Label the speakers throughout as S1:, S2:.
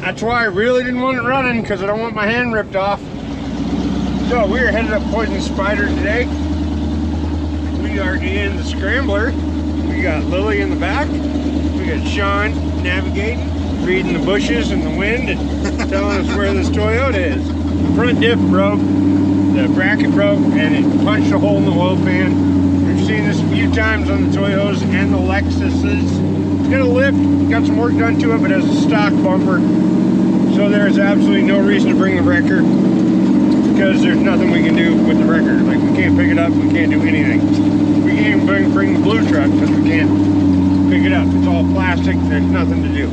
S1: That's why I really didn't want it running, because I don't want my hand ripped off. So we are headed up Poison Spider today. We are in the Scrambler. We got Lilli in the back. We got Shawn navigating, reading the bushes and the wind and telling us where this Toyota is. The front diff broke, the bracket broke, and it punched a hole in the oil pan. We've seen this a few times on the Toyotas and the Lexuses. It's got a lift, got some work done to it, but has a stock bumper. So there's absolutely no reason to bring the wrecker, because there's nothing we can do with the wrecker. Like, we can't pick it up, we can't do anything. We can't even bring the blue truck because we can't pick it up. It's all plastic, there's nothing to do.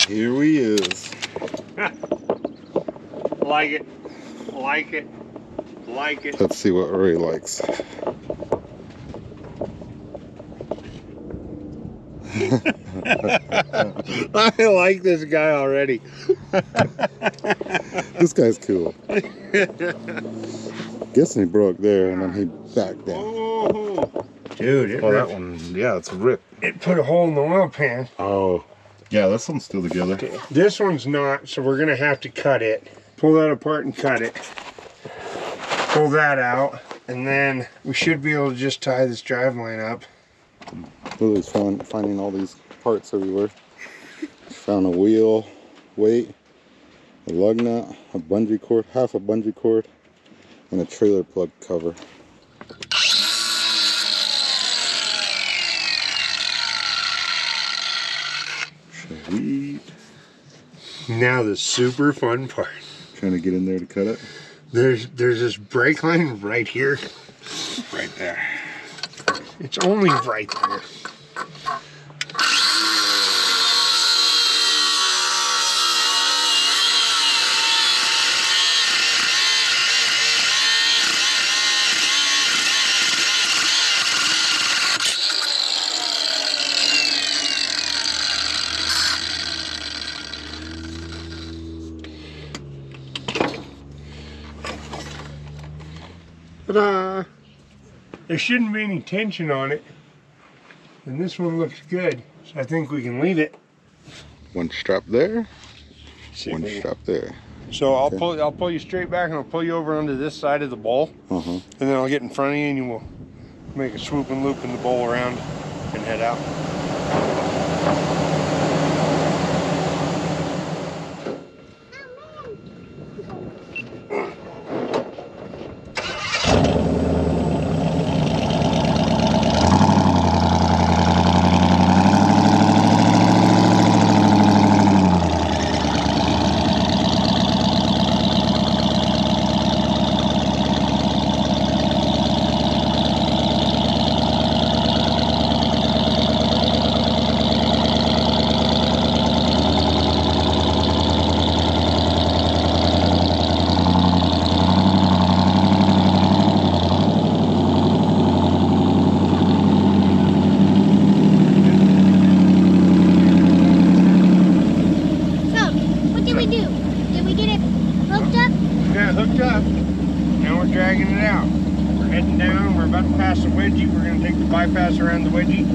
S2: Here we is.
S1: Like it, like it, like it.
S2: Let's see what Ray likes.
S1: I like this guy already.
S2: This guy's cool. Guessing he broke there and then he backed down.
S1: Oh, dude, it
S2: Oh,
S1: ripped.
S2: that one, yeah, it's ripped.
S1: It put a hole in the oil pan.
S2: Oh, yeah, this one's still together.
S1: Okay. This one's not, so we're gonna have to cut it. Pull that apart and cut it. Pull that out, and then we should be able to just tie this drive line up.
S2: Lily's finding all these parts everywhere. Found a wheel, weight, a lug nut, a bungee cord, half a bungee cord, and a trailer plug cover. Sweet.
S1: Now the super fun part.
S2: Trying to get in there to cut it.
S1: There's this brake line right here.
S2: Right there.
S1: It's only right there. Ta-da! There shouldn't be any tension on it. And this one looks good. So I think we can leave it.
S2: One strap there, one strap there.
S1: So I'll pull you straight back and I'll pull you over onto this side of the bowl. And then I'll get in front of you and make a swooping loop in the bowl around and head out. Hooked up. Now we're dragging it out. We're heading down. We're about to pass the wedgie. We're going to take the bypass around the wedgie.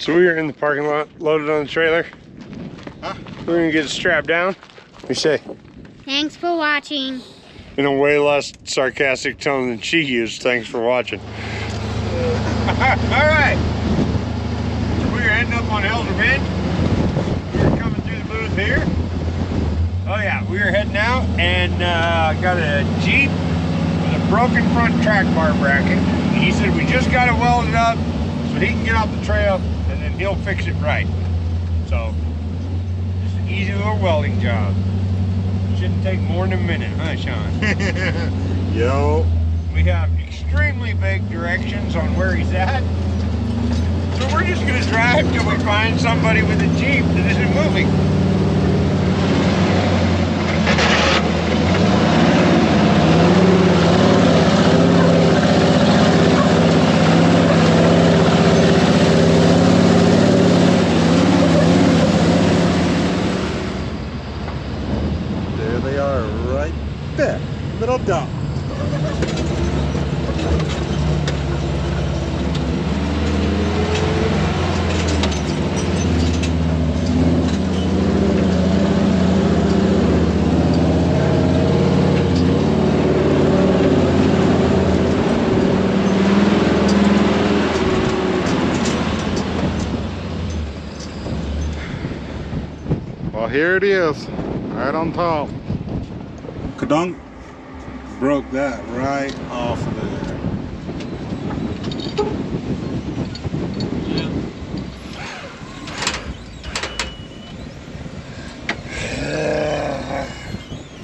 S1: So we are in the parking lot, loaded on the trailer.
S2: Huh?
S1: We're gonna get it strapped down. What do you say?
S3: Thanks for watching.
S1: In a way less sarcastic tone than she used. Thanks for watching. All right. So we are heading up on Hell's Revenge. We're coming through the booth here. Oh yeah, we are heading out and got a Jeep with a broken front track bar bracket. He said we just got to weld it up so he can get off the trail and then he'll fix it right. So, just an easy little welding job. Shouldn't take more than a minute, huh, Shawn?
S2: Yo.
S1: We have extremely vague directions on where he's at. So we're just gonna drive till we find somebody with a Jeep that isn't moving.
S2: There they are, right there. Little dot. Well, here it is, right on top. Kadunk broke that right off of there.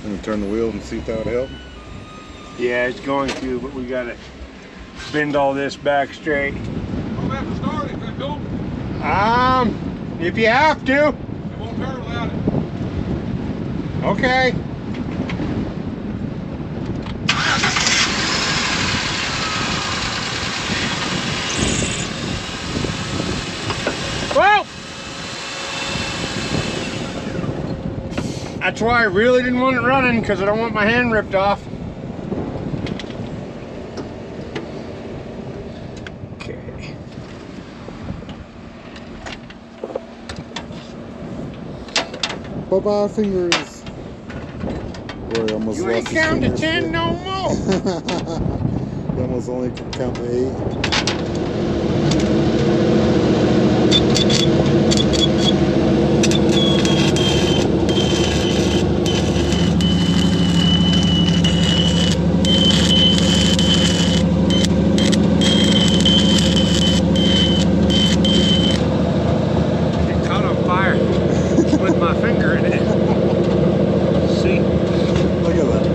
S2: Gonna turn the wheel and see if that would help.
S1: Yeah, it's going to, but we gotta bend all this back straight.
S4: I'm gonna have to start it, can I go?
S1: If you have to.
S4: It won't turn without it.
S1: Okay. Well, that's why I really didn't want it running, because I don't want my hand ripped off. Okay.
S2: Bye-bye fingers. Boy, I almost
S1: You
S2: lost
S1: ain't
S2: his
S1: counting to
S2: fingers
S1: 10 no more.
S2: there. He almost only could count to 8.
S1: It caught on fire. Split my finger in it. See?
S2: Look at that.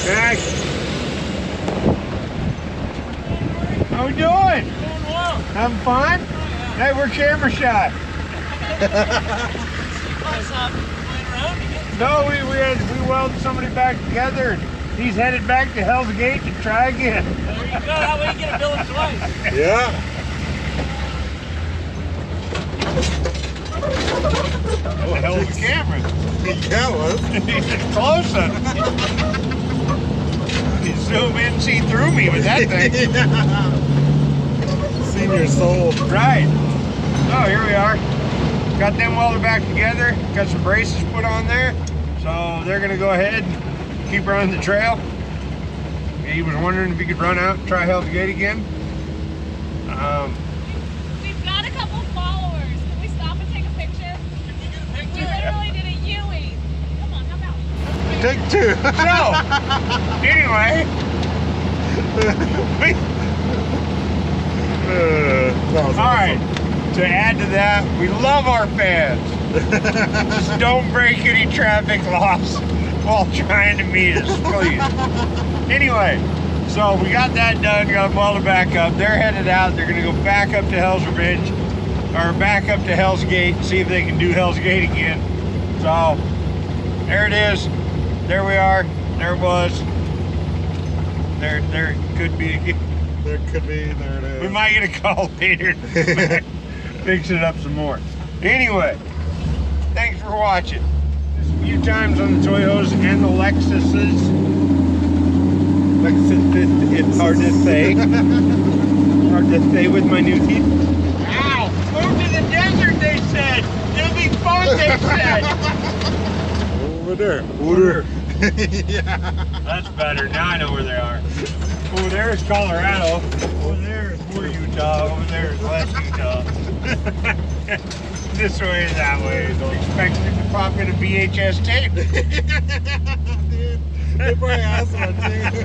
S1: Hey. How we doing?
S4: Doing well.
S1: Having fun? Hey, we're camera shy.
S4: What's up? Playing around again?
S1: No, we welded somebody back together. And he's headed back to Hell's Gate to try again.
S4: There you go. That way you get a bill of twice.
S2: Yeah.
S1: What the hell is the camera?
S2: That was.
S1: He's close up. You zoom in, see through me with that thing.
S2: Senior soul.
S1: Right. Oh, here we are. Got them welded back together. Got some braces put on there. So they're gonna go ahead and keep running the trail. He was wondering if he could run out and try Hell's Gate again.
S5: We've got a couple followers. Can we stop and take a picture? We literally did a U-ing. Come on, how about?
S1: Take two. So, anyway,
S2: That was
S1: all right. To add to that, we love our fans. Just don't break any traffic laws while trying to meet us, please. Anyway, so we got that done, got them welded back up. They're headed out. They're going to go back up to Hell's Revenge, or back up to Hell's Gate, see if they can do Hell's Gate again. So, there it is. There we are. There was. There could be.
S2: There could be. There it is.
S1: We might get a call later. Fix it up some more. Anyway, thanks for watching. There's a few times on the Toyotas and the Lexuses. It's hard to say. Hard to say with my new teeth. Ow! Move to the desert, they said. It'll be fun, they said.
S2: Over there. Yeah.
S1: That's better. Now I know where they are. Over there is Colorado. Over there is more Utah. Over there is less Utah. This way is that way. Don't expect it to pop in a VHS tape.
S2: Dude, they probably asked one too.